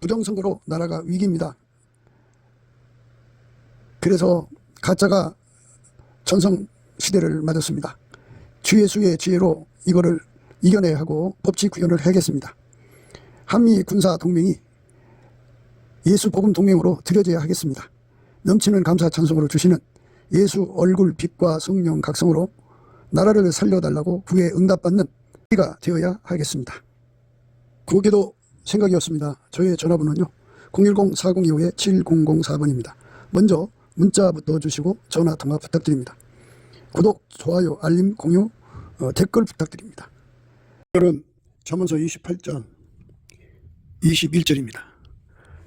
부정선거로 나라가 위기입니다. 그래서 가짜가 전성시대를 맞았습니다. 주 예수의 지혜로 이거를 이겨내야 하고 법치 구현을 해야겠습니다. 한미 군사 동맹이 예수 복음 동맹으로 들여져야 하겠습니다. 넘치는 감사 찬송으로 주시는 예수 얼굴 빛과 성령 각성으로 나라를 살려달라고 구에 응답받는 우리가 되어야 하겠습니다. 그게도 생각이었습니다. 저의 전화번호는요 010-4025-7004번입니다. 먼저 문자부터 주시고 전화통화 부탁드립니다. 구독, 좋아요, 알림, 공유, 댓글 부탁드립니다. 오늘은 잠언서 28장 21절입니다.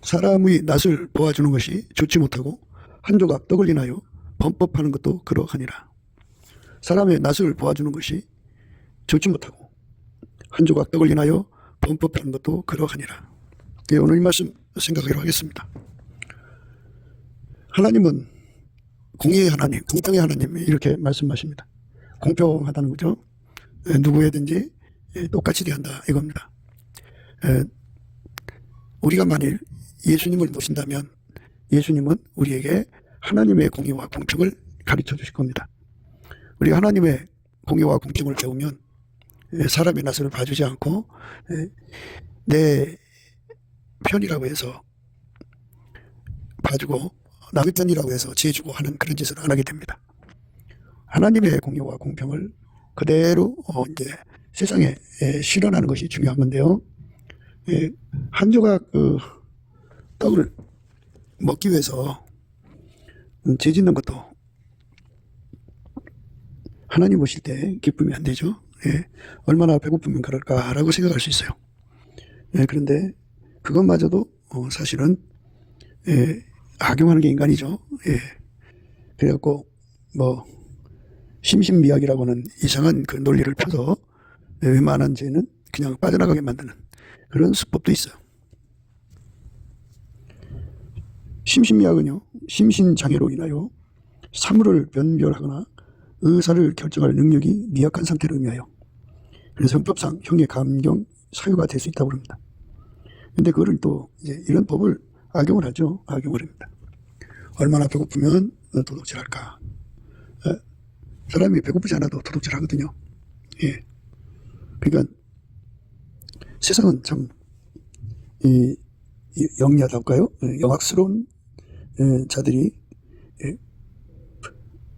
사람의 낯을 보아주는 것이 좋지 못하고 한 조각 떡을 인하여 범법하는 것도 그러하니라. 사람의 낯을 보아주는 것이 좋지 못하고 한 조각 떡을 인하여 범법하는 것도 그러하니라. 예, 오늘 이 말씀 생각하기로 하겠습니다. 하나님은 공의의 하나님, 공평의 하나님 이렇게 말씀하십니다. 공평하다는 거죠. 누구에든지 똑같이 대한다 이겁니다. 우리가 만일 예수님을 모신다면 예수님은 우리에게 하나님의 공의와 공평을 가르쳐 주실 겁니다. 우리가 하나님의 공의와 공평을 배우면 사람의 낯을 봐주지 않고 내 편이라고 해서 봐주고 남의 편이라고 해서 지어주고 하는 그런 짓을 안 하게 됩니다. 하나님의 공의와 공평을 그대로 이제 세상에 실현하는 것이 중요한 건데요. 한 조각 떡을 먹기 위해서 죄 짓는 것도 하나님 오실 때 기쁘면 안 되죠. 얼마나 배고프면 그럴까라고 생각할 수 있어요. 그런데 그것마저도 사실은 악용하는 게 인간이죠. 그래갖고 뭐 심신미약이라고는 이상한 그 논리를 펴서 웬만한 죄는 그냥 빠져나가게 만드는 그런 수법도 있어요. 심신미약은요, 심신장애로 인하여 사물을 변별하거나 의사를 결정할 능력이 미약한 상태를 의미하여 그래서 형법상 형의 감경 사유가 될 수 있다고 합니다. 근데 그거를 또 이제 이런 법을 악용을 하죠. 악용을 합니다. 얼마나 배고프면 도둑질 할까. 사람이 배고프지 않아도 도둑질 하거든요. 그러니까 세상은 참 영리하다고 할까요? 영악스러운 자들이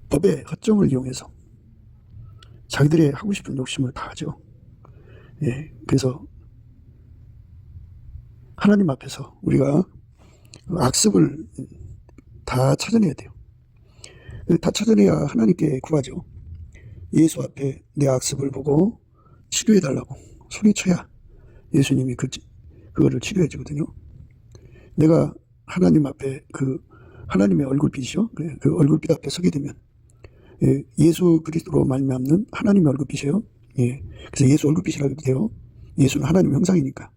법의 허점을 이용해서 자기들의 하고 싶은 욕심을 다 하죠. 그래서 하나님 앞에서 우리가 악습을 다 찾아내야 돼요. 다 찾아내야 하나님께 구하죠. 예수 앞에 내 악습을 보고 치료해달라고 소리쳐야 예수님이 그거를 치료해 주거든요. 내가 하나님 앞에 하나님의 얼굴빛이요. 그 얼굴빛 앞에 서게 되면 예수 그리스도로 말미암는 하나님의 얼굴빛이에요. 그래서 예수 얼굴빛이라고 해요. 예수는 하나님 형상이니까.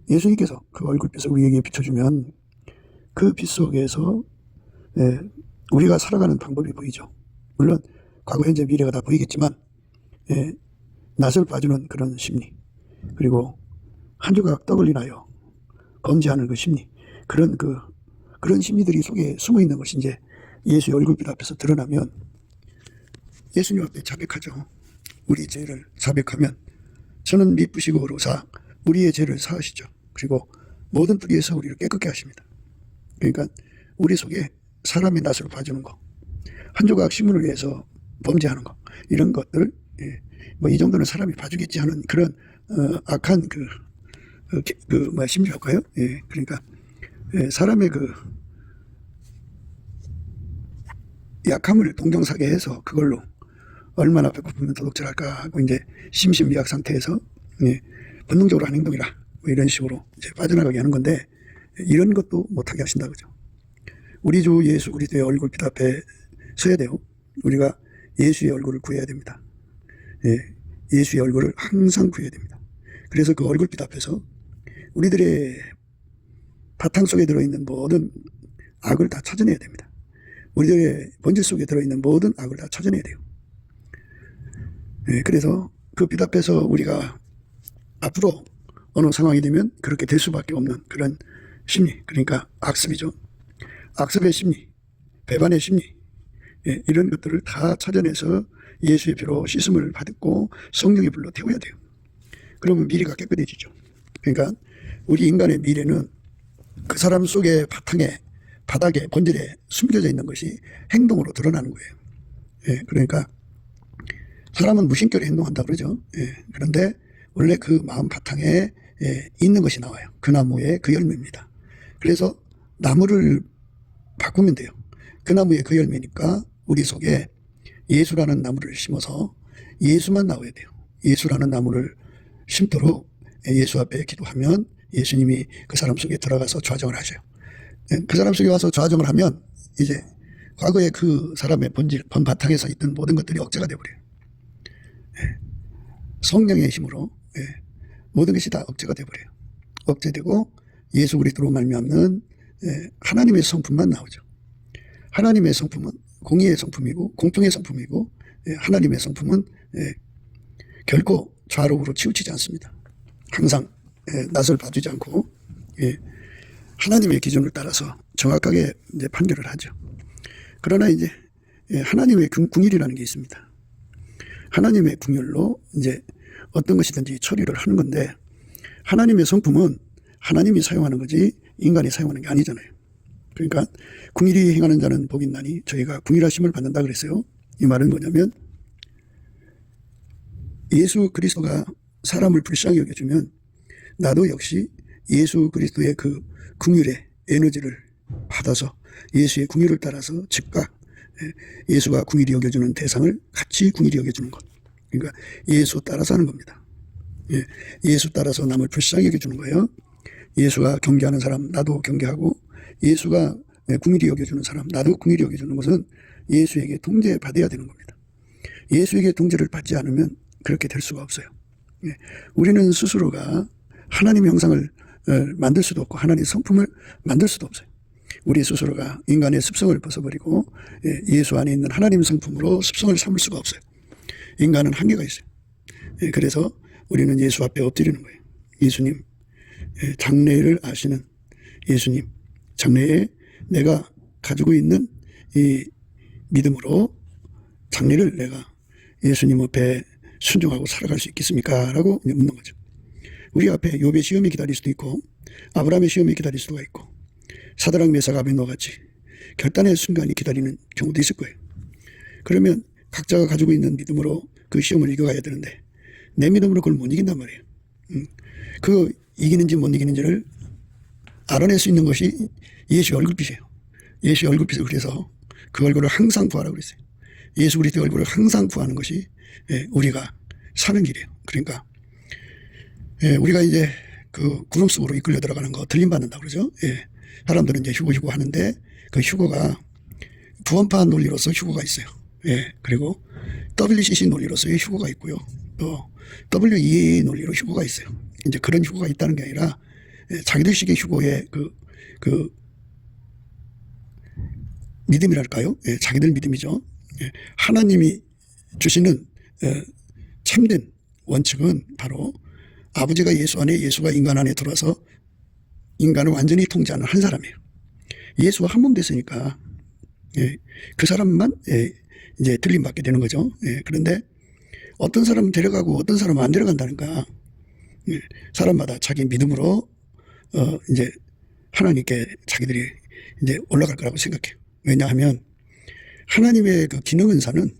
예수님께서 그 얼굴빛을 우리에게 비춰주면 그 빛 속에서 우리가 살아가는 방법이 보이죠. 물론 과거, 현재, 미래가 다 보이겠지만 낯을 봐주는 그런 심리, 그리고 한 조각 떡을 인하여 범죄하는 그 심리, 그런 심리들이 속에 숨어 있는 것이 이제 예수의 얼굴빛 앞에서 드러나면 예수님 앞에 자백하죠. 우리 죄를 자백하면 저는 미쁘시고 어로사 우리의 죄를 사하시죠. 그리고 모든 불의에서 우리를 깨끗게 하십니다. 그러니까 우리 속에 사람의 낯을 봐주는 거, 한 조각 신문을 위해서 범죄하는 거, 이런 것들, 뭐 이 정도는 사람이 봐주겠지 하는 그런 악한 심리랄까요? 그러니까 사람의 약함을 동정사게 해서 그걸로 얼마나 배고프면 도둑질할까 하고 이제 심신미약 상태에서 본능적으로 하는 행동이라 뭐 이런 식으로 이제 빠져나가게 하는 건데, 이런 것도 못하게 하신다 그죠. 우리 주 예수 그리스도의 얼굴빛 앞에 서야 돼요. 우리가 예수의 얼굴을 구해야 됩니다. 예수의 얼굴을 항상 구해야 됩니다. 그래서 그 얼굴빛 앞에서 우리들의 바탕 속에 들어있는 모든 악을 다 찾아내야 됩니다. 우리들의 본질 속에 들어있는 모든 악을 다 찾아내야 돼요. 그래서 그 빛 앞에서 우리가 앞으로 어느 상황이 되면 그렇게 될 수밖에 없는 그런 심리, 그러니까 악습이죠. 악습의 심리, 배반의 심리, 이런 것들을 다 찾아내서 예수의 피로 씻음을 받고 성령의 불로 태워야 돼요. 그러면 미래가 깨끗해지죠. 그러니까 우리 인간의 미래는 그 사람 속의 바닥에, 본질에 숨겨져 있는 것이 행동으로 드러나는 거예요. 그러니까 사람은 무심결에 행동한다 그러죠. 그런데 원래 그 마음 바탕에 있는 것이 나와요. 그 나무의 그 열매입니다. 그래서 나무를 바꾸면 돼요. 그 나무의 그 열매니까 우리 속에 예수라는 나무를 심어서 예수만 나와야 돼요. 예수라는 나무를 심도록 예수 앞에 기도하면 예수님이 그 사람 속에 들어가서 좌정을 하셔요. 그 사람 속에 와서 좌정을 하면 이제 과거에 그 사람의 본질, 본바탕에서 있던 모든 것들이 억제가 되어버려요. 성령의 힘으로 모든 것이 다 억제가 되어버려요. 억제되고 예수 그리스도로 말미암는 하나님의 성품만 나오죠. 하나님의 성품은 공의의 성품이고 공평의 성품이고 하나님의 성품은 결코 좌로우로 치우치지 않습니다. 항상 낯을 봐주지 않고 하나님의 기준을 따라서 정확하게 이제 판결을 하죠. 그러나 이제 하나님의 궁율이라는 게 있습니다. 하나님의 궁율로 이제 어떤 것이든지 처리를 하는 건데 하나님의 성품은 하나님이 사용하는 거지 인간이 사용하는 게 아니잖아요. 그러니까 궁일이 행하는 자는 복이 있나니 저희가 궁일하심을 받는다 그랬어요. 이 말은 뭐냐면 예수 그리스도가 사람을 불쌍히 여겨주면 나도 역시 예수 그리스도의 그 궁율의 에너지를 받아서 예수의 궁율을 따라서 즉각 예수가 궁일이 여겨주는 대상을 같이 궁일이 여겨주는 것. 그러니까 예수 따라서 하는 겁니다. 예수 따라서 남을 불쌍히 여겨주는 거예요. 예수가 경계하는 사람 나도 경계하고 예수가 궁일이 여겨주는 사람 나도 궁일이 여겨주는 것은 예수에게 통제받아야 되는 겁니다. 예수에게 통제를 받지 않으면 그렇게 될 수가 없어요. 우리는 스스로가 하나님의 형상을 만들 수도 없고 하나님의 성품을 만들 수도 없어요. 우리 스스로가 인간의 습성을 벗어버리고 예수 안에 있는 하나님 성품으로 습성을 삼을 수가 없어요. 인간은 한계가 있어요. 그래서 우리는 예수 앞에 엎드리는 거예요. 예수님, 장래를 아시는 예수님, 장래에 내가 가지고 있는 이 믿음으로 장래를 내가 예수님 앞에 순종하고 살아갈 수 있겠습니까? 라고 묻는 거죠. 우리 앞에 욥의 시험이 기다릴 수도 있고 아브라함의 시험이 기다릴 수가 있고 사드락 메삭 아벤노 같이 결단의 순간이 기다리는 경우도 있을 거예요. 그러면 각자가 가지고 있는 믿음으로 그 시험을 이겨가야 되는데 내 믿음으로 그걸 못 이긴단 말이에요. 그 이기는지 못 이기는지를 알아낼 수 있는 것이 예수의 얼굴빛이에요. 예수의 얼굴빛을 그래서 그 얼굴을 항상 구하라고 그랬어요. 예수 그리스도의 얼굴을 항상 구하는 것이 우리가 사는 길이에요. 그러니까 우리가 이제 그 구름 속으로 이끌려 들어가는 거 들림받는다고 그러죠. 사람들은 이제 휴고 하는데 그 휴고가 부원파 논리로서 휴고가 있어요. 그리고 WCC 논리로서의 휴고가 있고요. 또 WEA 논리로 휴고가 있어요. 이제 그런 휴고가 있다는 게 아니라 자기들식의 휴고의 그 믿음이랄까요? 자기들 믿음이죠. 하나님이 주시는 참된 원칙은 바로 아버지가 예수 안에 예수가 인간 안에 들어와서 인간을 완전히 통제하는 한 사람이에요. 예수가 한 몸 됐으니까 그 사람만 이제 들림받게 되는 거죠. 그런데 어떤 사람은 데려가고 어떤 사람은 안 데려간다니까 사람마다 자기 믿음으로 이제 하나님께 자기들이 이제 올라갈 거라고 생각해요. 왜냐하면 하나님의 그 기능 은사는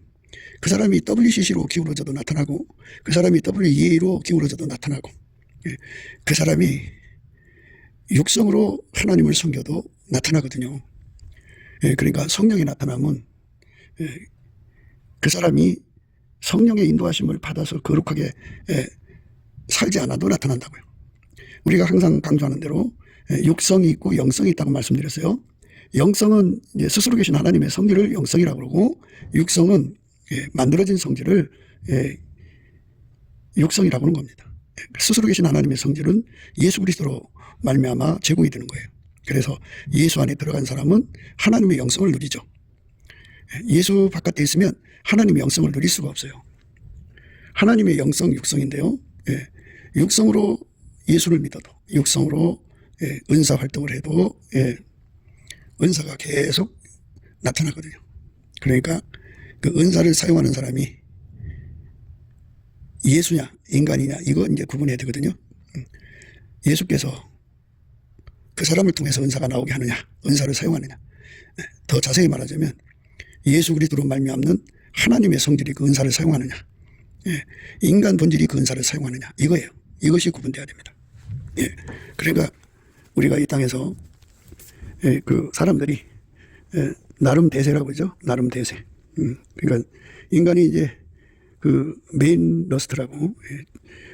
그 사람이 WCC로 기울어져도 나타나고 그 사람이 WEA로 기울어져도 나타나고 그 사람이 육성으로 하나님을 섬겨도 나타나거든요. 그러니까 성령이 나타나면 그 사람이 성령의 인도하심을 받아서 거룩하게 살지 않아도 나타난다고요. 우리가 항상 강조하는 대로 육성이 있고 영성이 있다고 말씀드렸어요. 영성은 이제 스스로 계신 하나님의 성질을 영성이라고 그러고 육성은 만들어진 성질을 육성이라고 하는 겁니다. 스스로 계신 하나님의 성질은 예수 그리스도로 말미암아 제공이 되는 거예요. 그래서 예수 안에 들어간 사람은 하나님의 영성을 누리죠. 예수 바깥에 있으면 하나님의 영성을 누릴 수가 없어요. 하나님의 영성 육성인데요. 육성으로 예수를 믿어도 육성으로 은사 활동을 해도 은사가 계속 나타나거든요. 그러니까 그 은사를 사용하는 사람이 예수냐 인간이냐 이거 이제 구분해야 되거든요. 예수께서 그 사람을 통해서 은사가 나오게 하느냐, 은사를 사용하느냐. 더 자세히 말하자면 예수 그리스도로 말미암는 하나님의 성질이 그 은사를 사용하느냐, 인간 본질이 그 은사를 사용하느냐, 이거예요. 이것이 구분돼야 됩니다. 그러니까 우리가 이 땅에서 그 사람들이 나름 대세라고 그러죠. 나름 대세. 그러니까 인간이 이제 그 메인 러스트라고,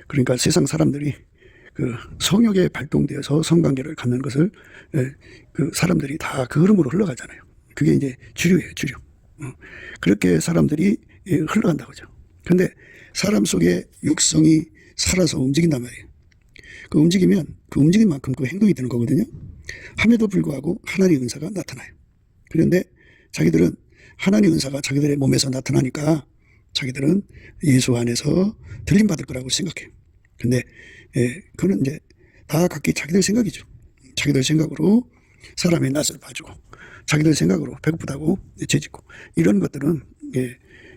그러니까 세상 사람들이 그 성욕에 발동되어서 성관계를 갖는 것을 그 사람들이 다 그 흐름으로 흘러가잖아요. 그게 이제 주류예요, 주류. 그렇게 사람들이 흘러간다고 하죠. 근데 사람 속에 육성이 살아서 움직인단 말이에요. 그 움직이면 그 움직인 만큼 그 행동이 되는 거거든요. 함에도 불구하고 하나님의 은사가 나타나요. 그런데 자기들은 하나님의 은사가 자기들의 몸에서 나타나니까 자기들은 예수 안에서 들림받을 거라고 생각해요. 근데 그거는 이제 다 각기 자기들 생각이죠. 자기들 생각으로 사람의 낯을 봐주고, 자기들 생각으로 배고프다고 죄짓고, 이런 것들은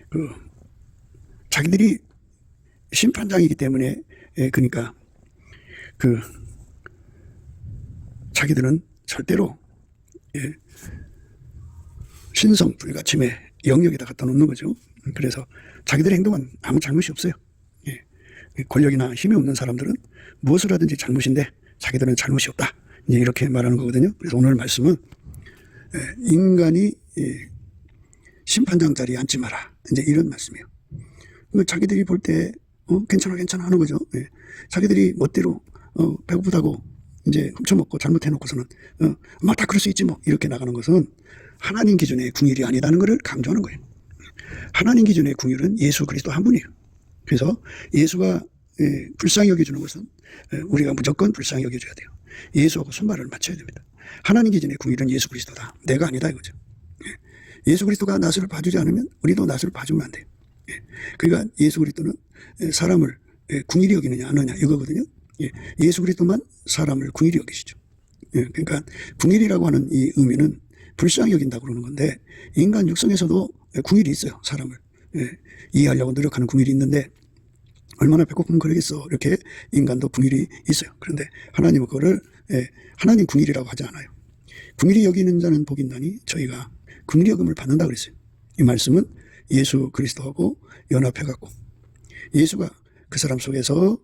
그 자기들이 심판장이기 때문에, 그러니까 그 자기들은 절대로 신성 불가침의 영역에다 갖다 놓는 거죠. 그래서 자기들의 행동은 아무 잘못이 없어요. 권력이나 힘이 없는 사람들은 무엇을 하든지 잘못인데 자기들은 잘못이 없다, 이제 이렇게 말하는 거거든요. 그래서 오늘 말씀은 인간이 심판장 자리에 앉지 마라, 이제 이런 말씀이에요. 자기들이 볼 때 괜찮아 하는 거죠. 자기들이 멋대로 배고프다고 이제 훔쳐먹고 잘못해놓고서는 막 다 그럴 수 있지 뭐, 이렇게 나가는 것은 하나님 기준의 궁율이 아니다는 것을 강조하는 거예요. 하나님 기준의 궁율은 예수 그리스도 한 분이에요. 그래서 예수가 불쌍히 여겨주는 것은 우리가 무조건 불쌍히 여겨줘야 돼요. 예수하고 손발을 맞춰야 됩니다. 하나님 기준의 궁율은 예수 그리스도다, 내가 아니다 이거죠. 예수 그리스도가 낫을 봐주지 않으면 우리도 낫을 봐주면 안 돼요. 그러니까 예수 그리스도는 사람을 궁일이 여기느냐 안 하느냐 이거거든요. 예수 그리스도만 사람을 궁일이 여기시죠. 그러니까 궁일이라고 하는 이 의미는 불쌍히 여긴다고 그러는 건데, 인간 육성에서도 궁일이 있어요. 사람을 이해하려고 노력하는 궁일이 있는데 얼마나 배고프면 그러겠어, 이렇게 인간도 궁일이 있어요. 그런데 하나님은 그거를 하나님 궁일이라고 하지 않아요. 궁일이 여기는 자는 복이 있나니 저희가 궁일이 여김을 받는다 그랬어요. 이 말씀은 예수 그리스도하고 연합해갖고 예수가 그 사람 속에서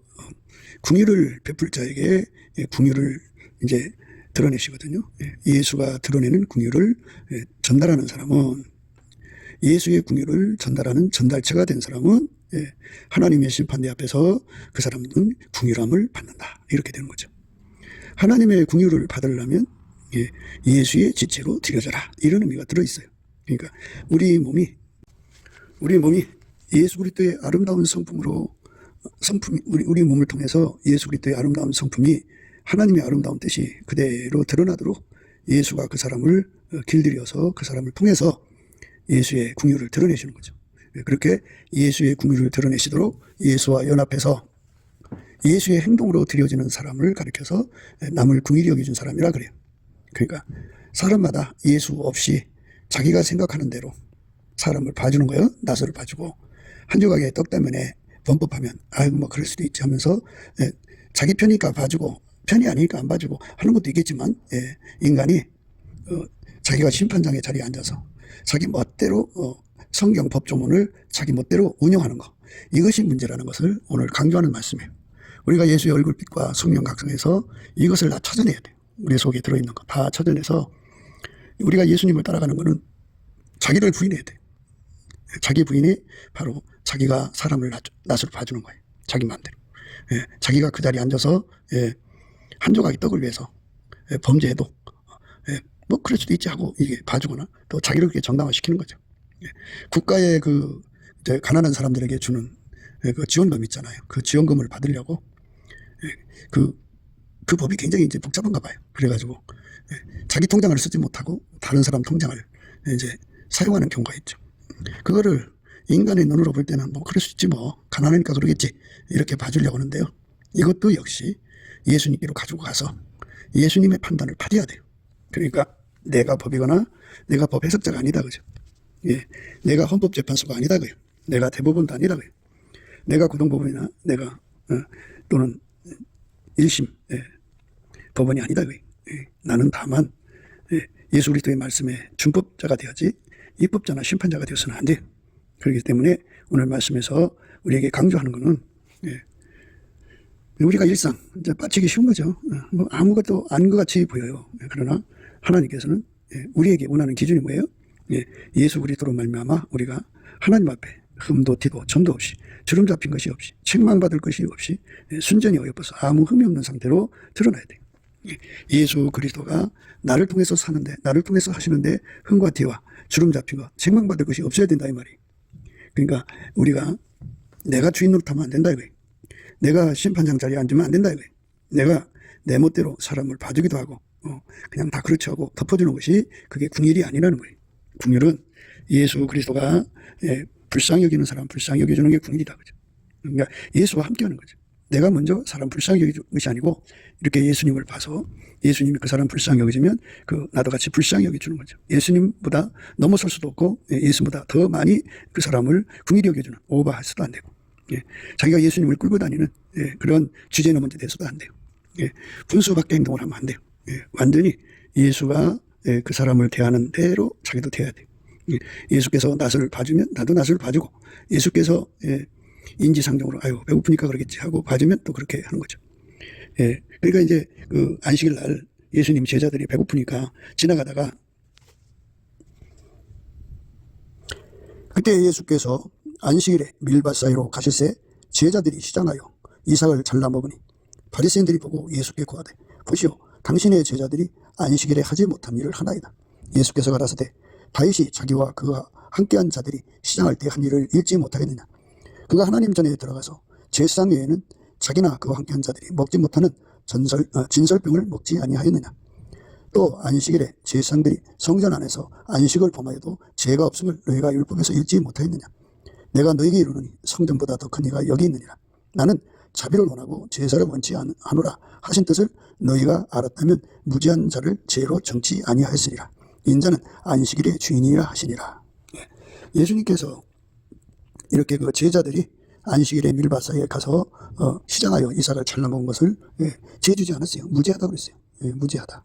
궁유를 베풀 자에게 궁유를 이제 드러내시거든요. 예수가 드러내는 궁유를 전달하는 사람은, 예수의 궁유를 전달하는 전달체가 된 사람은 하나님의 심판대 앞에서 그 사람은 궁유함을 받는다, 이렇게 되는 거죠. 하나님의 궁유를 받으려면 예수의 지체로 드려져라, 이런 의미가 들어있어요. 그러니까 우리 몸이 예수 그리스도의 아름다운 우리 몸을 통해서 예수 그리스도의 아름다운 성품이 하나님의 아름다운 뜻이 그대로 드러나도록 예수가 그 사람을 길들여서 그 사람을 통해서 예수의 궁유를 드러내시는 거죠. 그렇게 예수의 궁유를 드러내시도록 예수와 연합해서 예수의 행동으로 드려지는 사람을 가리켜서 남을 궁일이 여겨준 사람이라 그래요. 그러니까 사람마다 예수 없이 자기가 생각하는 대로 사람을 봐주는 거예요. 낫을 봐주고, 한 조각의 떡 때문에 범법하면 아이고 뭐 그럴 수도 있지 하면서 자기 편이니까 봐주고 편이 아니니까 안 봐주고 하는 것도 있겠지만, 인간이 자기가 심판장의 자리에 앉아서 자기 멋대로 성경 법조문을 자기 멋대로 운영하는 것, 이것이 문제라는 것을 오늘 강조하는 말씀이에요. 우리가 예수의 얼굴빛과 성령 각성해서 이것을 다 찾아내야 돼요. 우리 속에 들어있는 거 다 찾아내서 우리가 예수님을 따라가는 것은 자기를 부인해야 돼요. 자기 부인이 바로 자기가 사람을 낫으로 봐주는 거예요. 자기 마음대로. 자기가 그 자리에 앉아서 한 조각의 떡을 위해서 범죄해도 뭐 그럴 수도 있지 하고 이게 봐주거나 또 자기를 그렇게 정당화시키는 거죠. 국가의 그 가난한 사람들에게 주는 그 지원금 있잖아요. 그 지원금을 받으려고 그 법이 굉장히 이제 복잡한가 봐요. 그래가지고 자기 통장을 쓰지 못하고 다른 사람 통장을 이제 사용하는 경우가 있죠. 그거를 인간의 눈으로 볼 때는 뭐 그럴 수 있지 뭐, 가난하니까 그러겠지, 이렇게 봐주려고 하는데요. 이것도 역시 예수님께로 가지고 가서 예수님의 판단을 받아야 돼요. 그러니까 내가 법이거나 내가 법 해석자가 아니다 그죠. 예, 내가 헌법재판소가 아니다 그요. 내가 대법원도 아니다 그요. 내가 고등법원이나 내가 또는 1심 법원이 아니다 그요. 예, 나는 다만 예수 그리스도의 말씀에 준법자가 되어야지 입법자나 심판자가 되어서는 안 돼요. 그렇기 때문에 오늘 말씀에서 우리에게 강조하는 것은 우리가 일상 이제 빠지기 쉬운 거죠. 뭐 아무것도 아닌 것 같이 보여요. 그러나 하나님께서는 우리에게 원하는 기준이 뭐예요? 예수 그리스도로 말미암아 우리가 하나님 앞에 흠도 티도 점도 없이 주름 잡힌 것이 없이 책망받을 것이 없이 순전히 어여뻐서 아무 흠이 없는 상태로 드러나야 돼요. 예수 그리스도가 나를 통해서 사는데, 나를 통해서 하시는데 흠과 티와 주름 잡힌 것, 책망받을 것이 없어야 된다 이 말이에요. 그러니까 우리가 내가 주인 노릇하면 안 된다 이거예요. 내가 심판장 자리에 앉으면 안 된다 이거예요. 내가 내 멋대로 사람을 봐주기도 하고 그냥 다 그렇지 하고 덮어주는 것이 그게 궁일이 아니라는 거예요. 궁일은 예수 그리스도가 불쌍히 여기는 사람 불쌍히 여겨주는 게 궁일이다 그죠. 그러니까 예수와 함께하는 거죠. 내가 먼저 사람 불쌍히 여기는 것이 아니고 이렇게 예수님을 봐서 예수님이 그 사람 불쌍히 여기주면 나도 같이 불쌍히 여겨주는 거죠. 예수님보다 넘어설 수도 없고 예수보다 더 많이 그 사람을 궁일히 여겨주는, 오버할 수도 안 되고 자기가 예수님을 끌고 다니는 그런 주제 넘은 데 돼서도 안 돼요. 분수밖에 행동을 하면 안 돼요. 완전히 예수가 그 사람을 대하는 대로 자기도 대해야 돼요. 예수께서 낯을 봐주면 나도 낯을 봐주고, 예수께서 인지상정으로 아유 배고프니까 그러겠지 하고 봐주면 또 그렇게 하는 거죠. 그러니까 이제 그 안식일 날 예수님 제자들이 배고프니까 지나가다가 그때 예수께서 안식일에 밀밭 사이로 가실새 제자들이 시장하여 이삭을 잘라 먹으니 바리새인들이 보고 예수께 고하되 보시오 당신의 제자들이 안식일에 하지 못한 일을 하나이다. 예수께서 가라사대 다윗이 자기와 그와 함께한 자들이 시장할 때 한 일을 읽지 못하겠느냐. 그가 하나님 전에 들어가서 제사장 외에는 자기나 그와 함께한 자들이 먹지 못하는 진설병을 먹지 아니하였느냐. 또 안식일에 제사장들이 성전 안에서 안식을 범하여도 죄가 없음을 너희가 율법에서 읽지 못하였느냐. 내가 너희에게 이르노니 성전보다 더 큰 이가 여기 있느니라. 나는 자비를 원하고 제사를 원치 않으라 하신 뜻을 너희가 알았다면 무죄한 자를 죄로 정치 아니하였으리라. 인자는 안식일의 주인이라 하시니라. 예수님께서 이렇게 그 제자들이 안식일에 밀밭 사이에 가서 시장하여 이삭을 잘라 먹은 것을 죄 주지 않았어요. 무죄하다 그랬어요. 무죄하다.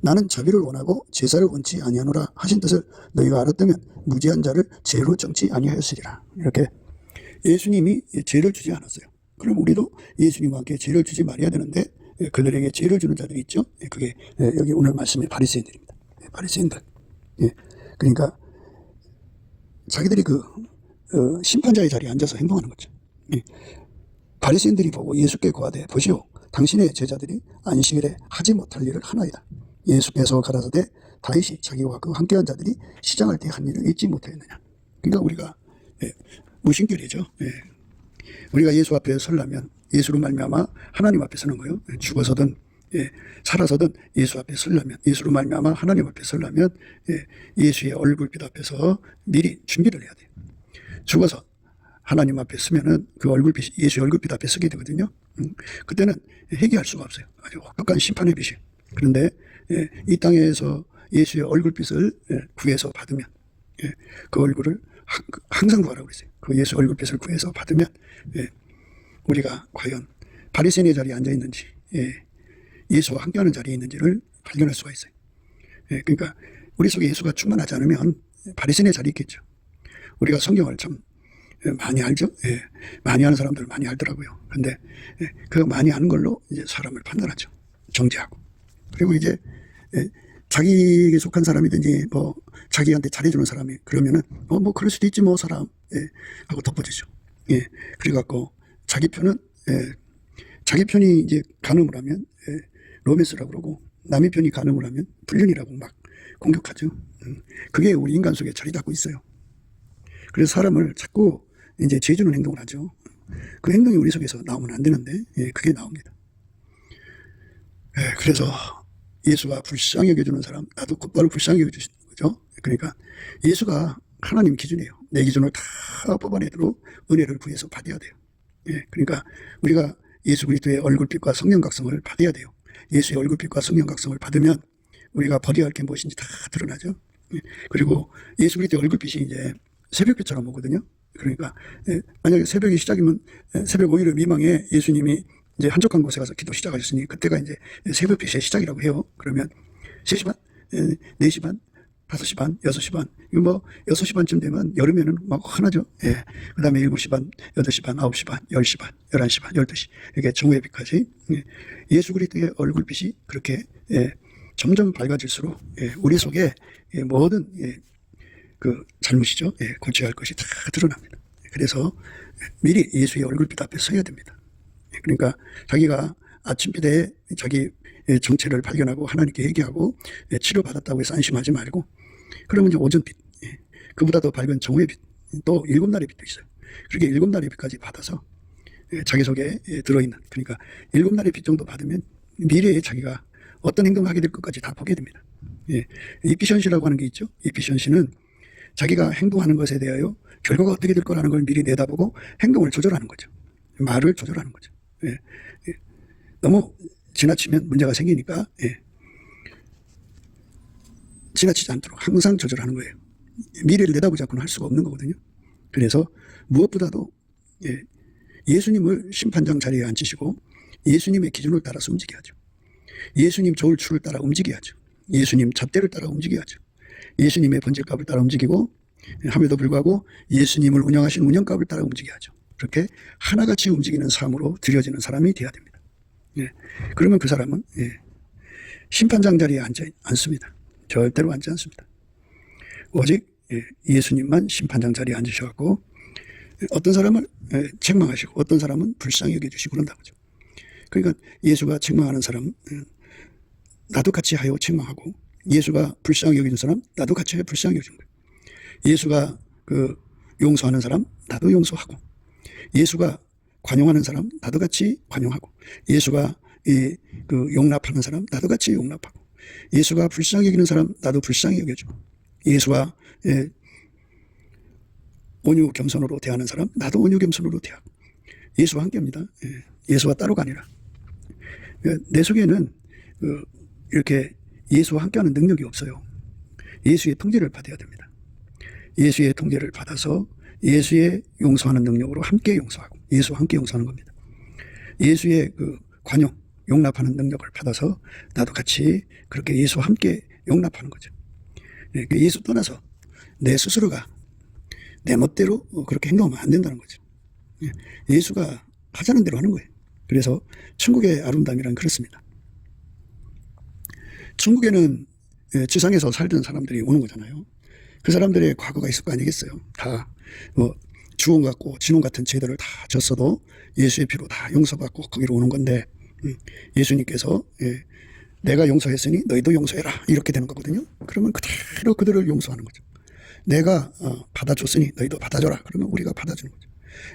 나는 자비를 원하고 제사를 원치 아니하노라 하신 뜻을 너희가 알았다면 무죄한 자를 죄로 정치 아니하였으리라. 이렇게 예수님이 죄를 주지 않았어요. 그럼 우리도 예수님과 함께 죄를 주지 말아야 되는데 그들에게 죄를 주는 자들이 있죠. 그게 여기 오늘 말씀의 바리새인들입니다. 바리새인들. 그러니까 자기들이 그 심판자의 자리에 앉아서 행동하는 거죠. 바리새인들이 보고 예수께 고하되 보시오 당신의 제자들이 안식일에 하지 못할 일을 하나이다. 예수께서 가라사대 다윗이 자기와 그 함께한 자들이 시장할 때 한 일을 잊지 못하였느냐. 그러니까 우리가 무신결이죠. 우리가 예수 앞에 서려면 예수로 말미암아 하나님 앞에 서는 거예요. 죽어서든 살아서든 예수 앞에 서려면, 예수로 말미암아 하나님 앞에 서려면 예수의 얼굴빛 앞에서 미리 준비를 해야 돼요. 죽어서 하나님 앞에 서면은 그 얼굴빛, 예수의 얼굴빛 앞에 서게 되거든요. 그때는 회개할 수가 없어요. 아주 혹독한 심판의 빛이에요. 그런데 이 땅에서 예수의 얼굴빛을 구해서 받으면 그 얼굴을 항상 구하라고 그랬어요. 그 예수 얼굴빛을 구해서 받으면 우리가 과연 바리새인의 자리에 앉아 있는지 예수와 함께하는 자리에 있는지를 발견할 수가 있어요. 그러니까 우리 속에 예수가 충만하지 않으면 바리새인의 자리에 있겠죠. 우리가 성경을 참 많이 알죠. 많이 아는 사람들 많이 알더라고요. 근데 그 많이 아는 걸로 이제 사람을 판단하죠. 정죄하고. 그리고 이제 자기에게 속한 사람이든지 뭐 자기한테 잘해주는 사람이 그러면은 뭐 그럴 수도 있지 뭐 사람 하고 덮어주죠. 그래갖고 자기 편은 자기 편이 이제 간음을 하면 로맨스라고 그러고 남의 편이 간음을 하면 불륜이라고 막 공격하죠. 그게 우리 인간 속에 자리 잡고 있어요. 그래서 사람을 자꾸 이제 죄주는 행동을 하죠. 그 행동이 우리 속에서 나오면 안 되는데 그게 나옵니다. 그래서 예수가 불쌍히 여겨주는 사람, 나도 곧바로 불쌍히 여겨주시는 거죠. 그러니까 예수가 하나님 기준이에요. 내 기준을 다 뽑아내도록 은혜를 구해서 받아야 돼요. 그러니까 우리가 예수 그리스도의 얼굴빛과 성령 각성을 받아야 돼요. 예수의 얼굴빛과 성령 각성을 받으면 우리가 버려야 할 게 무엇인지 다 드러나죠. 그리고 예수 그리스도의 얼굴빛이 이제 새벽빛처럼 오거든요. 그러니까 만약에 새벽이 시작이면 새벽 5일의 미망에 예수님이 이제 한적한 곳에 가서 기도 시작하셨으니 그때가 이제 새벽빛의 시작이라고 해요. 그러면 3시 반, 4시 반, 5시 반, 6시 반, 이거 뭐 6시 반쯤 되면 여름에는 막 환하죠. 예. 그 다음에 7시 반, 8시 반, 9시 반, 10시 반, 11시 반, 12시 이렇게 정오의 빛까지 예수 그리스도의 얼굴빛이 그렇게 점점 밝아질수록 우리 속에 모든 그 잘못이죠. 고쳐야 할 것이 다 드러납니다. 그래서 미리 예수의 얼굴빛 앞에 서야 됩니다. 그러니까 자기가 아침비대에 자기 정체를 발견하고 하나님께 얘기하고 치료받았다고 해서 안심하지 말고, 그러면 이제 오전빛, 그보다 더 밝은 정오의 빛, 또 7날의 빛도 있어요. 그렇게 7날의 빛까지 받아서 자기 속에 들어있는, 그러니까 7날의 빛 정도 받으면 미래에 자기가 어떤 행동을 하게 될 것까지 다 보게 됩니다. 이피션시라고 하는 게 있죠. 이피션시는 자기가 행동하는 것에 대하여 결과가 어떻게 될 거라는 걸 미리 내다보고 행동을 조절하는 거죠. 말을 조절하는 거죠. 너무 지나치면 문제가 생기니까 지나치지 않도록 항상 조절하는 거예요. 미래를 내다보지 않고는 할 수가 없는 거거든요. 그래서 무엇보다도 예수님을 심판장 자리에 앉히시고 예수님의 기준을 따라서 움직여야죠. 예수님 조울출을 따라 움직여야죠. 예수님 잣대를 따라 움직여야죠. 예수님의 번제값을 따라 움직이고, 함에도 불구하고 예수님을 운영하신 운영값을 따라 움직여야죠. 그렇게 하나같이 움직이는 삶으로 드려지는 사람이 되어야 됩니다. 그러면 그 사람은 심판장 자리에 앉지 않습니다. 절대로 앉지 않습니다. 오직 예수님만 심판장 자리에 앉으셔갖고 어떤 사람을 책망하시고 어떤 사람은 불쌍히 여겨주시고 그런다고죠. 그러니까 예수가 책망하는 사람 나도 같이 하여 책망하고, 예수가 불쌍히 여기는 사람 나도 같이 하여 불쌍히 여기는 거예요. 예수가 그 용서하는 사람 나도 용서하고, 예수가 관용하는 사람 나도 같이 관용하고, 예수가 그 용납하는 사람 나도 같이 용납하고, 예수가 불쌍히 여기는 사람 나도 불쌍히 여겨주고, 예수가 온유 겸손으로 대하는 사람 나도 온유 겸손으로 대하고, 예수와 함께입니다. 예수와 따로가 아니라. 내 속에는 이렇게 예수와 함께하는 능력이 없어요. 예수의 통제를 받아야 됩니다. 예수의 통제를 받아서 예수의 용서하는 능력으로 함께 용서하고 예수와 함께 용서하는 겁니다. 예수의 그 관용, 용납하는 능력을 받아서 나도 같이 그렇게 예수와 함께 용납하는 거죠. 예수 떠나서 내 스스로가 내 멋대로 그렇게 행동하면 안 된다는 거죠. 예수가 하자는 대로 하는 거예요. 그래서 천국의 아름다움이란 그렇습니다. 천국에는 지상에서 살던 사람들이 오는 거잖아요. 그 사람들의 과거가 있을 거 아니겠어요. 다 주홍 같고 진홍 같은 죄들을 다 졌어도 예수의 피로 다 용서받고 거기로 오는 건데, 예수님께서 내가 용서했으니 너희도 용서해라 이렇게 되는 거거든요. 그러면 그대로 그들을 용서하는 거죠. 내가 받아줬으니 너희도 받아줘라. 그러면 우리가 받아주는 거죠.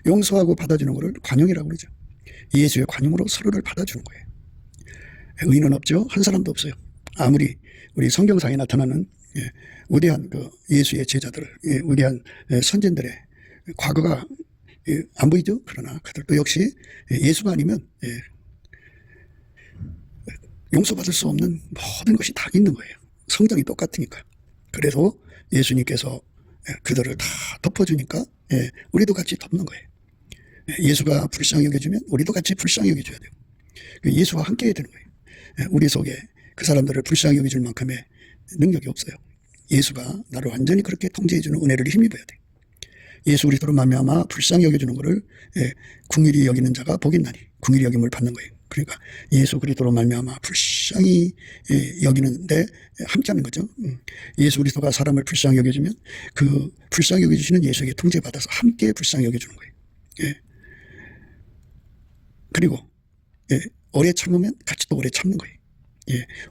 용서하고 받아주는 거를 관용이라고 그러죠. 예수의 관용으로 서로를 받아주는 거예요. 의인은 없죠. 한 사람도 없어요. 아무리 우리 성경상에 나타나는 위대한 그 예수의 제자들, 위대한 선진들의 과거가 안 보이죠. 그러나 그들도 역시 예수가 아니면 용서받을 수 없는 모든 것이 다 있는 거예요. 성장이 똑같으니까. 그래서 예수님께서 그들을 다 덮어주니까 우리도 같이 덮는 거예요. 예수가 불쌍히 여겨주면 우리도 같이 불쌍히 여겨줘야 돼요. 예수와 함께 해야 되는 거예요. 우리 속에 그 사람들을 불쌍히 여겨줄 만큼의 능력이 없어요. 예수가 나를 완전히 그렇게 통제해주는 은혜를 힘입어야 돼요. 예수 그리스도로 말미암아 불쌍히 여겨주는 것을 긍휼히 여기는 자가 복이 있나니, 긍휼히 여김을 받는 거예요. 그러니까 예수 그리스도로 말미암아 불쌍히 여기는데 함께하는 거죠. 예수 그리스도가 사람을 불쌍히 여겨주면 그 불쌍히 여겨주시는 예수에게 통제받아서 함께 불쌍히 여겨주는 거예요. 그리고 오래 참으면 같이 또 오래 참는 거예요.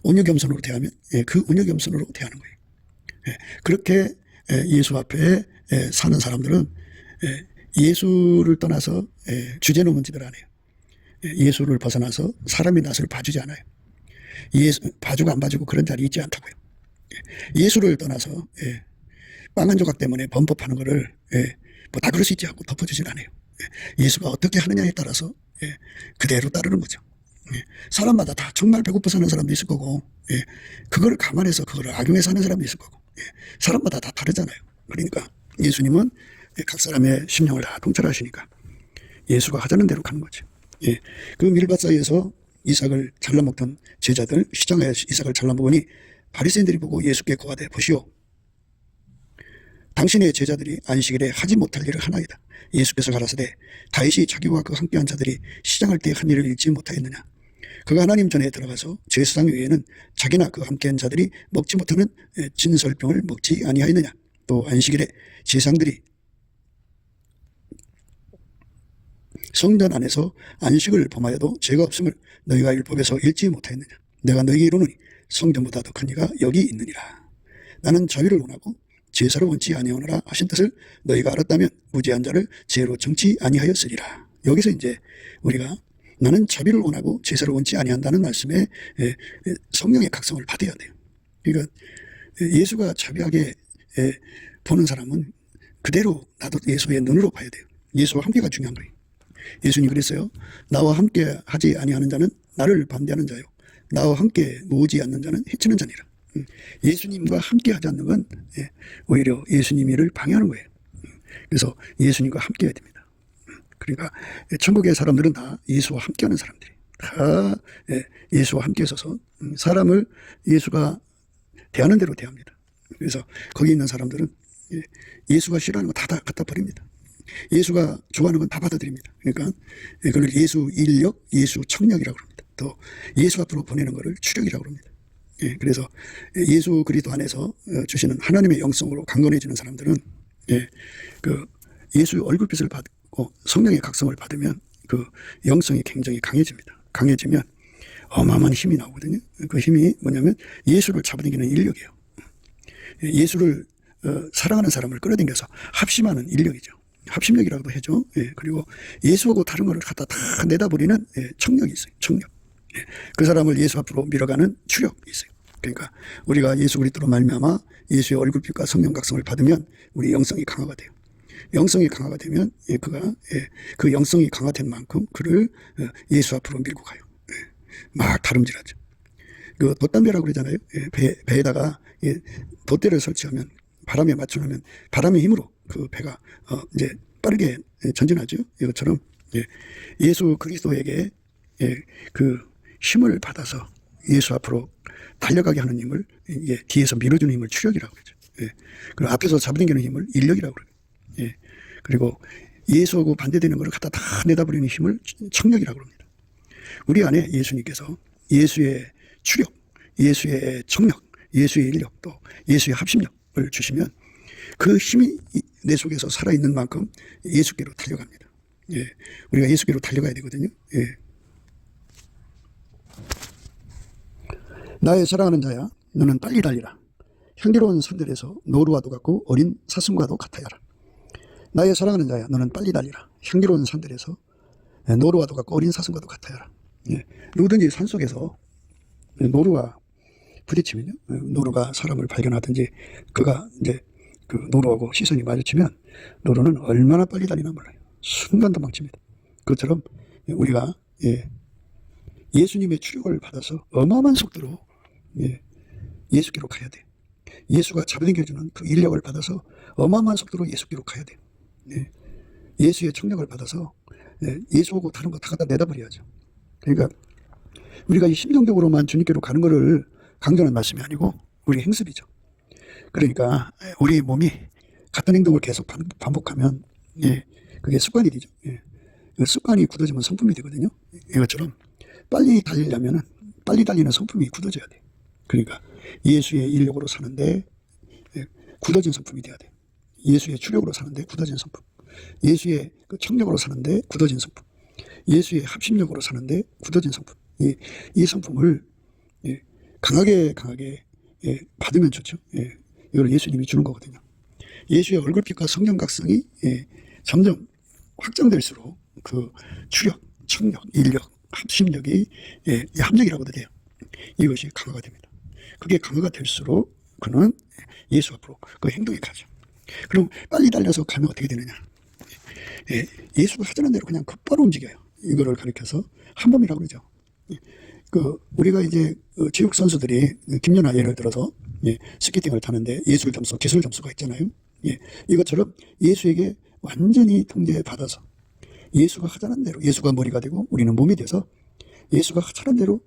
온유 겸손으로 대하면 그 온유 겸손으로 대하는 거예요. 그렇게 예수 앞에 사는 사람들은 예수를 떠나서 주제 넘은 짓을 안 해요. 예수를 벗어나서 사람의 낯을 봐주지 않아요. 예수 봐주고 안 봐주고 그런 자리 있지 않다고요. 예수를 떠나서 빵 한 조각 때문에 범법하는 거를 뭐 다 그럴 수 있지 하고 덮어주진 않아요. 예수가 어떻게 하느냐에 따라서 그대로 따르는 거죠. 예. 사람마다 다 정말 배고파 사는 사람도 있을 거고, 예. 그걸 감안해서 그거를 악용해서 하는 사람도 있을 거고, 예. 사람마다 다 다르잖아요. 그러니까 예수님은 각 사람의 심령을 다 통찰하시니까 예수가 하자는 대로 가는 거죠. 예. 그 밀밭 사이에서 이삭을 잘라먹던 제자들, 시장에서 이삭을 잘라먹으니 바리새인들이 보고 예수께 고하되, 보시오, 당신의 제자들이 안식일에 하지 못할 일을 하나이다. 예수께서 가라사대, 다윗이 자기와 그 함께한 자들이 시장할 때 한 일을 잊지 못하였느냐. 그가 하나님 전에 들어가서 제사장 외에는 자기나 그 함께한 자들이 먹지 못하는 진설병을 먹지 아니하였느냐. 또 안식일에 제사장들이 성전 안에서 안식을 범하여도 죄가 없음을 너희가 율법에서 읽지 못하였느냐. 내가 너희에게 이르노니 성전보다 더 큰 이가 여기 있느니라. 나는 자비를 원하고 제사를 원치 아니하노라 하신 뜻을 너희가 알았다면 무죄한 자를 죄로 정치 아니하였으리라. 여기서 이제 우리가 나는 자비를 원하고 제사를 원치 아니한다는 말씀에 성령의 각성을 받아야 돼요. 그러니까 예수가 자비하게 보는 사람은 그대로 나도 예수의 눈으로 봐야 돼요. 예수와 함께가 중요한 거예요. 예수님 그랬어요. 나와 함께 하지 아니하는 자는 나를 반대하는 자요, 나와 함께 모으지 않는 자는 해치는 자니라. 예수님과 함께 하지 않는 건 오히려 예수님 일을 방해하는 거예요. 그래서 예수님과 함께 해야 됩니다. 그러니까 천국의 사람들은 다 예수와 함께 하는 사람들이에요. 다 예수와 함께 서서 사람을 예수가 대하는 대로 대합니다. 그래서 거기 있는 사람들은 예수가 싫어하는 거 다 갖다 버립니다. 예수가 좋아하는 건 다 받아들입니다. 그러니까 그걸 예수 인력, 예수 청력이라고 합니다. 또 예수 앞으로 보내는 것을 추력이라고 합니다. 그래서 예수 그리스도 안에서 주시는 하나님의 영성으로 강건해지는 사람들은 그 예수의 얼굴빛을 받고 성령의 각성을 받으면 그 영성이 굉장히 강해집니다. 강해지면 어마어마한 힘이 나오거든요. 그 힘이 뭐냐면 예수를 잡아당기는 인력이에요. 예수를 사랑하는 사람을 끌어당겨서 합심하는 인력이죠. 합심력이라고도 하죠. 그리고 예수하고 다른 것을 갖다 다 내다버리는 청력이 있어요. 청력. 그 사람을 예수 앞으로 밀어가는 추력이 있어요. 그러니까 우리가 예수 그리스도로 말미암아 예수의 얼굴빛과 성령 각성을 받으면 우리 영성이 강화가 돼요. 영성이 강화가 되면 그가 그 영성이 강화된 만큼 그를 예수 앞으로 밀고 가요. 막 다름질하죠. 그 돛담배라고 그러잖아요. 배에다가 돛대를 설치하면 바람에 맞추려면 바람의 힘으로 그 배가 이제 빠르게 전진하죠. 이것처럼 예수 그리스도에게 그 힘을 받아서 예수 앞으로 달려가게 하는 힘을 뒤에서 밀어주는 힘을 추력이라고 그러죠. 그리고 앞에서 잡아당기는 힘을 인력이라고 그래요. 그리고 예수하고 반대되는 것을 갖다 다 내다버리는 힘을 청력이라고 합니다. 우리 안에 예수님께서 예수의 추력, 예수의 청력, 예수의 인력, 또 예수의 합심력을 주시면 그 힘이 내 속에서 살아있는 만큼 예수께로 달려갑니다. 우리가 예수께로 달려가야 되거든요. 나의 사랑하는 자야, 너는 빨리 달리라. 향기로운 산들에서 노루와도 같고 어린 사슴과도 같아야라. 나의 사랑하는 자야, 너는 빨리 달리라. 향기로운 산들에서 노루와도 같고 어린 사슴과도 같아야라. 누구든지 산속에서 노루와 부딪히면요, 노루가 사람을 발견하든지 그가 이제 그 노루하고 시선이 마주치면 노루는 얼마나 빨리 달리나 몰라요. 순간 도망칩니다. 그것처럼 우리가 예수님의 추력을 받아서 어마어마한 속도로 예수께로 가야 돼요. 예수가 잡아당겨주는 그 인력을 받아서 어마어마한 속도로 예수께로 가야 돼요. 예수의 청력을 받아서 예수하고 다른 거 다 갖다 내다버려야죠. 그러니까 우리가 이 심정적으로만 주님께로 가는 것을 강조하는 말씀이 아니고 우리 행습이죠. 그러니까 우리 몸이 같은 행동을 계속 반복하면 그게 습관이 되죠. 그 습관이 굳어지면 성품이 되거든요. 이것처럼 빨리 달리려면 빨리 달리는 성품이 굳어져야 돼요. 그러니까 예수의 인력으로 사는데 굳어진 성품이 돼야 돼요. 예수의 추력으로 사는데 굳어진 성품, 예수의 그 청력으로 사는데 굳어진 성품, 예수의 합심력으로 사는데 굳어진 성품, 이 성품을 강하게 받으면 좋죠. 이걸 예수님이 주는 거거든요. 예수의 얼굴빛과 성령 각성이 점점 확장될수록 그 추력, 청력, 인력, 합심력이 합력이라고도 돼요. 이것이 강화가 됩니다. 그게 강화가 될수록 그는 예수 앞으로 그 행동에 가죠. 그럼 빨리 달려서 가면 어떻게 되느냐? 예수가 하자는 대로 그냥 곧바로 움직여요. 이거를 가리켜서 한범이라고 그러죠. 우리가 이제 체육 선수들이 김연아 예를 들어서 스케이팅을 타는데 예술 점수, 기술 점수가 있잖아요. 이것처럼 예수에게 완전히 통제받아서 예수가 하자는 대로, 예수가 머리가 되고 우리는 몸이 돼서 예수가 하자는 대로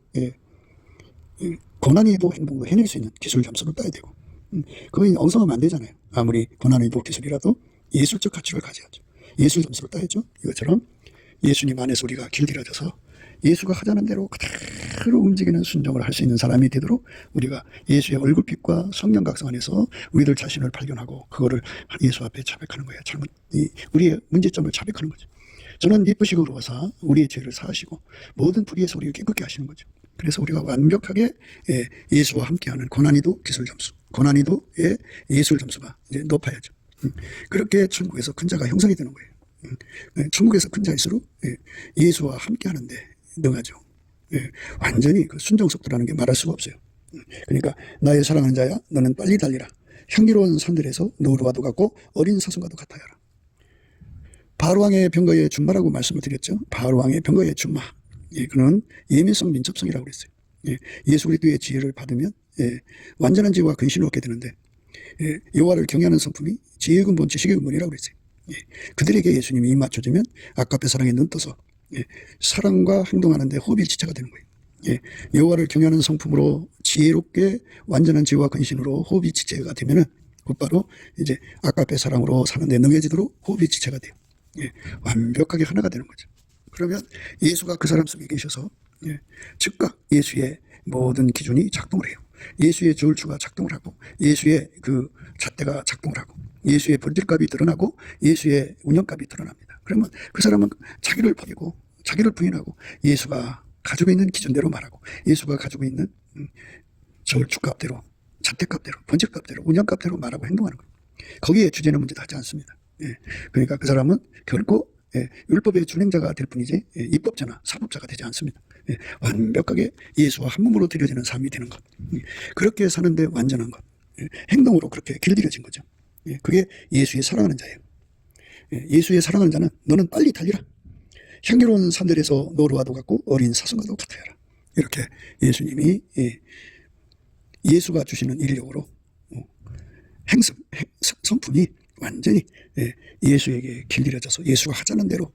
고난이도 행동도 해낼 수 있는 기술 점수를 따야 되고, 그거 엉성하면 안 되잖아요. 아무리 고난이도 기술이라도 예술적 가치를 가져야죠. 예술 점수를 따야죠. 이것처럼 예수님 안에서 우리가 길들여져서 예수가 하자는 대로 그대로 움직이는 순종을 할 수 있는 사람이 되도록 우리가 예수의 얼굴빛과 성령 각성 안에서 우리들 자신을 발견하고 그거를 예수 앞에 자백하는 거예요. 우리의 문제점을 자백하는 거죠. 저는 예쁘시고 의로우사 우리의 죄를 사하시고 모든 불의에서 우리를 깨끗게 하시는 거죠. 그래서 우리가 완벽하게 예수와 함께하는 고난이도 기술 점수, 고난이도의 예술 점수가 이제 높아야죠. 그렇게 천국에서 큰 자가 형성이 되는 거예요. 천국에서 큰 자일수록 예수와 함께하는데 능하죠. 완전히 그 순종 속도라는 게 말할 수가 없어요. 그러니까 나의 사랑하는 자야, 너는 빨리 달리라. 향기로운 산들에서 노루와도 같고 어린 사슴과도 같아야 하라. 바로왕의 병거의 준마라고 말씀을 드렸죠. 바로왕의 병거의 준마. 그는 예민성, 민첩성이라고 그랬어요. 예수 그리스도의 지혜를 받으면 완전한 지혜와 근신을 얻게 되는데, 여호와를 경외하는 성품이 지혜의 근본, 지식의 근본이라고 그랬어요. 그들에게 예수님이 입 맞춰주면 아까페 사랑에 눈 떠서 사랑과 행동하는데 호흡이 지체가 되는 거예요. 여호와를 경외하는 성품으로 지혜롭게 완전한 지혜와 근신으로 호흡이 지체가 되면은 곧바로 이제 아까페 사랑으로 사는데 능해지도록 호흡이 지체가 돼요. 완벽하게 하나가 되는 거죠. 그러면 예수가 그 사람 속에 계셔서 즉각 예수의 모든 기준이 작동을 해요. 예수의 저울추가 작동을 하고 예수의 그 잣대가 작동을 하고 예수의 본질값이 드러나고 예수의 운영값이 드러납니다. 그러면 그 사람은 자기를 버리고 자기를 부인하고 예수가 가지고 있는 기준대로 말하고 예수가 가지고 있는 저울추값대로, 잣대값대로, 본질값대로, 운영값대로 말하고 행동하는 거예요. 거기에 주제는 문제도 하지 않습니다. 그러니까 그 사람은 결코 율법의 준행자가 될 뿐이지 입법자나 사법자가 되지 않습니다. 완벽하게 예수와 한 몸으로 드려지는 삶이 되는 것, 그렇게 사는데 완전한 것, 행동으로 그렇게 길들여진 거죠. 그게 예수의 사랑하는 자예요. 예수의 사랑하는 자는 너는 빨리 달리라. 향기로운 산들에서 노루와도 같고 어린 사슴과도 같아야 하라. 이렇게 예수님이 예수가 주시는 인력으로 성품이 완전히 예수에게 길들여져서 예수가 하자는 대로,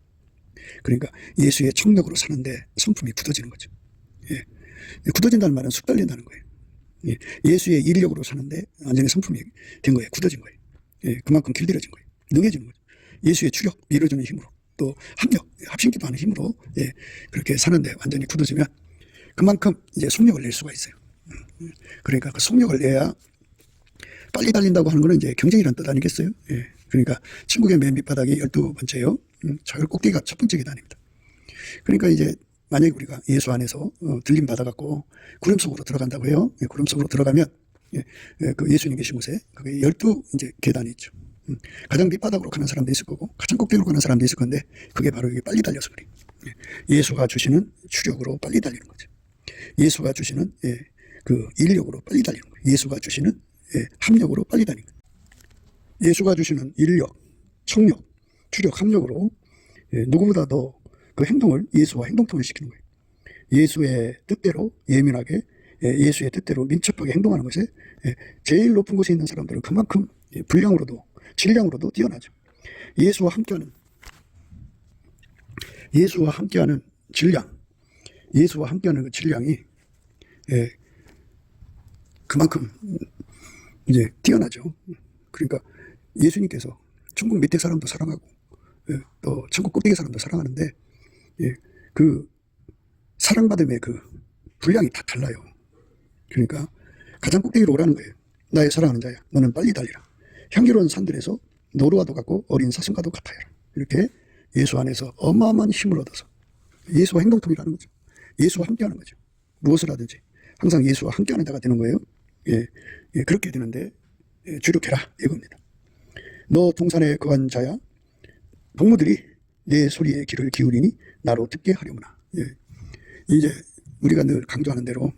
그러니까 예수의 청력으로 사는데 성품이 굳어지는 거죠. 굳어진다는 말은 쑥 달린다는 거예요. 예수의 인력으로 사는데 완전히 성품이 된 거예요. 굳어진 거예요. 그만큼 길들여진 거예요. 능해지는 거죠. 예수의 추력, 밀어주는 힘으로, 또 합력, 합심기도 하는 힘으로 그렇게 사는데 완전히 굳어지면 그만큼 이제 속력을 낼 수가 있어요. 그러니까 그 속력을 내야 빨리 달린다고 하는 거는 이제 경쟁이라는 뜻 아니겠어요? 그러니까 천국의 맨 밑바닥이 12번째요. 절 꼭대기가 첫 번째 계단입니다. 그러니까 이제 만약에 우리가 예수 안에서 들림 받아갖고 구름 속으로 들어간다고 해요. 구름 속으로 들어가면 그 예수님 계신 곳에 그게 12 이제 계단이 있죠. 가장 밑바닥으로 가는 사람도 있을 거고 가장 꼭대기로 가는 사람도 있을 건데 그게 바로 이게 빨리 달려서 그래요. 예수가 주시는 추력으로 빨리 달리는 거죠. 예수가 주시는 그 인력으로 빨리 달리는 거예요. 예수가 주시는 합력으로 빨리 달리는 거예요. 예수가 주시는 인력, 청력, 추력, 합력으로 누구보다 더 그 행동을 예수와 행동통일 시키는 거예요. 예수의 뜻대로 예민하게, 예수의 뜻대로 민첩하게 행동하는 것에 제일 높은 곳에 있는 사람들은 그만큼 분량으로도 질량으로도 뛰어나죠. 예수와 함께하는 질량, 예수와 함께하는 그 질량이 그만큼 이제 뛰어나죠. 그러니까 예수님께서 천국 밑에 사람도 사랑하고 또 천국 꼭대기 사람도 사랑하는데 그 사랑받음의 그 분량이 다 달라요. 그러니까 가장 꼭대기로 오라는 거예요. 나의 사랑하는 자야, 너는 빨리 달리라. 향기로운 산들에서 노루와도 같고 어린 사슴과도 같아야 하라. 이렇게 예수 안에서 어마어마한 힘을 얻어서 예수와 행동통일하는 거죠. 예수와 함께하는 거죠. 무엇을 하든지 항상 예수와 함께하는 자가 되는 거예요. 그렇게 되는데 주력해라 이겁니다. 너 동산에 거한 자야, 동무들이 내 소리에 귀를 기울이니 나로 듣게 하려무나. 이제 우리가 늘 강조하는 대로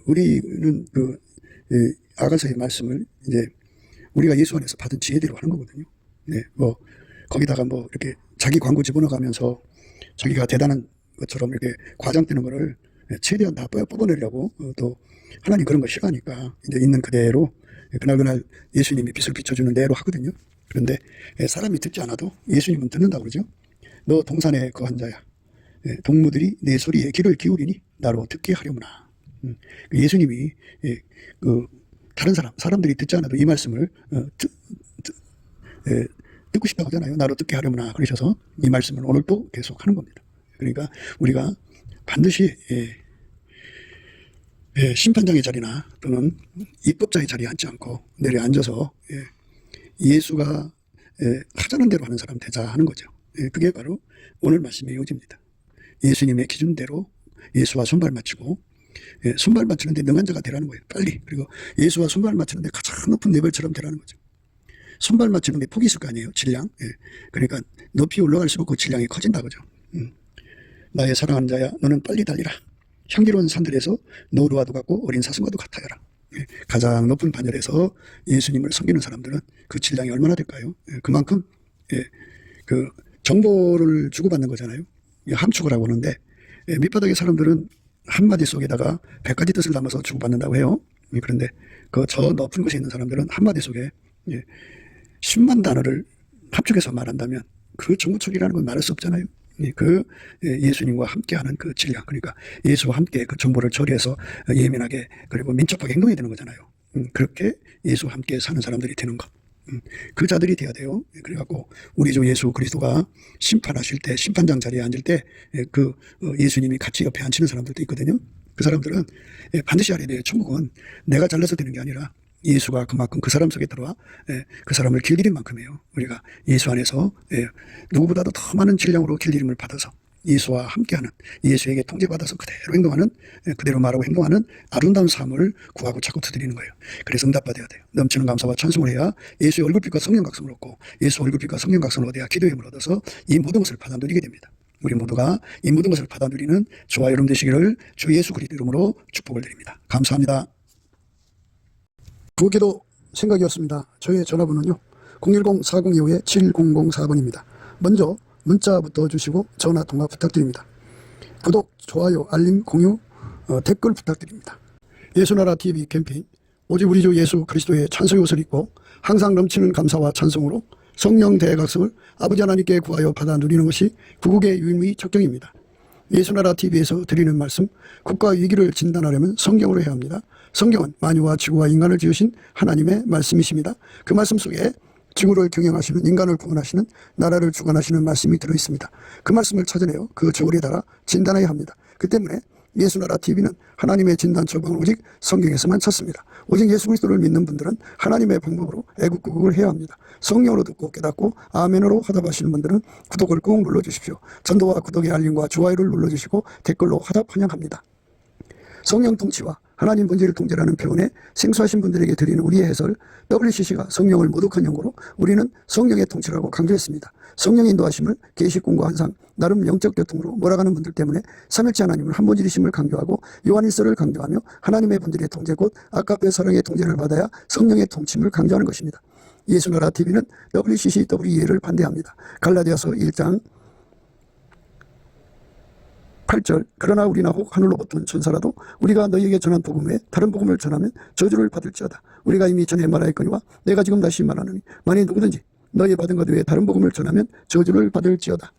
우리는 그 아가서의 말씀을 이제 우리가 예수 안에서 받은 지혜대로 하는 거거든요. 뭐 거기다가 뭐 이렇게 자기 광고 집어넣어가면서 자기가 대단한 것처럼 이렇게 과장되는 거를 최대한 다 뽑아내려고 또 하나님 그런 거 싫어하니까 이제 있는 그대로 그날 예수님이 빛을 비춰주는 대로 하거든요. 그런데 사람이 듣지 않아도 예수님은 듣는다고 그러죠. 너 동산에 거한 자야. 동무들이 내 소리에 귀를 기울이니 나로 듣게 하려무나. 예수님이 다른 사람들이 듣지 않아도 이 말씀을 듣고 싶다고 하잖아요. 나로 듣게 하려무나 그러셔서 이 말씀을 오늘 또 계속 하는 겁니다. 그러니까 우리가 반드시 심판장의 자리나 또는 입법자의 자리에 앉지 않고 내려앉아서 예수가 하자는 대로 하는 사람 되자 하는 거죠. 그게 바로 오늘 말씀의 요지입니다. 예수님의 기준대로 예수와 손발 맞추고 손발 맞추는데 능한 자가 되라는 거예요. 빨리. 그리고 예수와 손발 맞추는데 가장 높은 레벨처럼 되라는 거죠. 손발 맞추는데 폭이 있을 거 아니에요. 질량. 그러니까 높이 올라갈수록 그 질량이 커진다 그죠. 나의 사랑하는 자야 너는 빨리 달리라. 향기로운 산들에서 노루와도 같고 어린 사슴과도 같아야라. 가장 높은 반열에서 예수님을 섬기는 사람들은 그 질량이 얼마나 될까요? 그만큼 그 정보를 주고받는 거잖아요. 함축을 하고 오는데 밑바닥의 사람들은 한마디 속에다가 100가지 뜻을 담아서 주고받는다고 해요. 그런데 그 저 높은 곳에 있는 사람들은 한마디 속에 10만 단어를 합축해서 말한다면 그 정보처리라는 건 말할 수 없잖아요. 그 예수님과 함께하는 그 질량, 그러니까 예수와 함께 그 정보를 처리해서 예민하게 그리고 민첩하게 행동해야 되는 거잖아요. 그렇게 예수와 함께 사는 사람들이 되는 것, 그 자들이 돼야 돼요. 그래갖고 우리 주 예수 그리스도가 심판하실 때 심판장 자리에 앉을 때 그 예수님이 같이 옆에 앉히는 사람들도 있거든요. 그 사람들은 반드시 알아야 돼요. 천국은 내가 잘나서 되는 게 아니라 예수가 그만큼 그 사람 속에 들어와 그 사람을 길들인 만큼이에요. 우리가 예수 안에서 누구보다도 더 많은 질량으로 길들임을 받아서 예수와 함께하는, 예수에게 통제받아서 그대로 행동하는, 그대로 말하고 행동하는 아름다운 삶을 구하고 자꾸 두드리는 거예요. 그래서 응답받아야 돼요. 넘치는 감사와 찬송을 해야 예수의 얼굴빛과 성령각성을 얻고 예수 얼굴빛과 성령각성을 얻어야 기도의 힘을 얻어서 이 모든 것을 받아 누리게 됩니다. 우리 모두가 이 모든 것을 받아 누리는 저와 여러분 되시기를 주 예수 그리스도 이름으로 축복을 드립니다. 감사합니다. 부기도 생각이었습니다. 저의 전화번호는요 010-4025-7004번입니다. 먼저 문자부터 주시고 전화 통화 부탁드립니다. 구독, 좋아요, 알림, 공유, 댓글 부탁드립니다. 예수나라 TV 캠페인 오직 우리 주 예수 그리스도의 찬송의 옷을 입고 항상 넘치는 감사와 찬송으로 성령 대각성을 아버지 하나님께 구하여 받아 누리는 것이 구국의 유일무이 적경입니다. 예수나라 TV에서 드리는 말씀, 국가 위기를 진단하려면 성경으로 해야 합니다. 성경은 만유와 지구와 인간을 지으신 하나님의 말씀이십니다. 그 말씀 속에 지구를 경영하시는, 인간을 구원하시는, 나라를 주관하시는 말씀이 들어있습니다. 그 말씀을 찾아내어 그 저울에 달아 진단해야 합니다. 그 때문에 예수나라 TV는 하나님의 진단 처방을 오직 성경에서만 찾습니다. 오직 예수 그리스도를 믿는 분들은 하나님의 방법으로 애국구국을 해야 합니다. 성령으로 듣고 깨닫고 아멘으로 화답하시는 분들은 구독을 꼭 눌러주십시오. 전도와 구독의 알림과 좋아요를 눌러주시고 댓글로 화답 환영합니다. 성령 통치와 하나님 본질을 통제라는 표현에 생소하신 분들에게 드리는 우리의 해설, WCC가 성령을 모독한 용어로 우리는 성령의 통치라고 강조했습니다. 성령의 인도하심을 계시꾼과 환상, 나름 영적 교통으로 몰아가는 분들 때문에 삼일째 하나님을 한 분이심을 강조하고 요한일서를 강조하며 하나님의 본질의 통제 곧 아까의 사랑의 통제를 받아야 성령의 통치를 강조하는 것입니다. 예수나라 TV는 WCCWE를 반대합니다. 갈라디아서 1장 8절 그러나 우리나 혹 하늘로 붙은 천사라도 우리가 너희에게 전한 복음 외에 다른 복음을 전하면 저주를 받을지어다. 우리가 이미 전에 말하였거니와 내가 지금 다시 말하노니 만일 누구든지 너희 받은 것 외에 다른 복음을 전하면 저주를 받을지어다.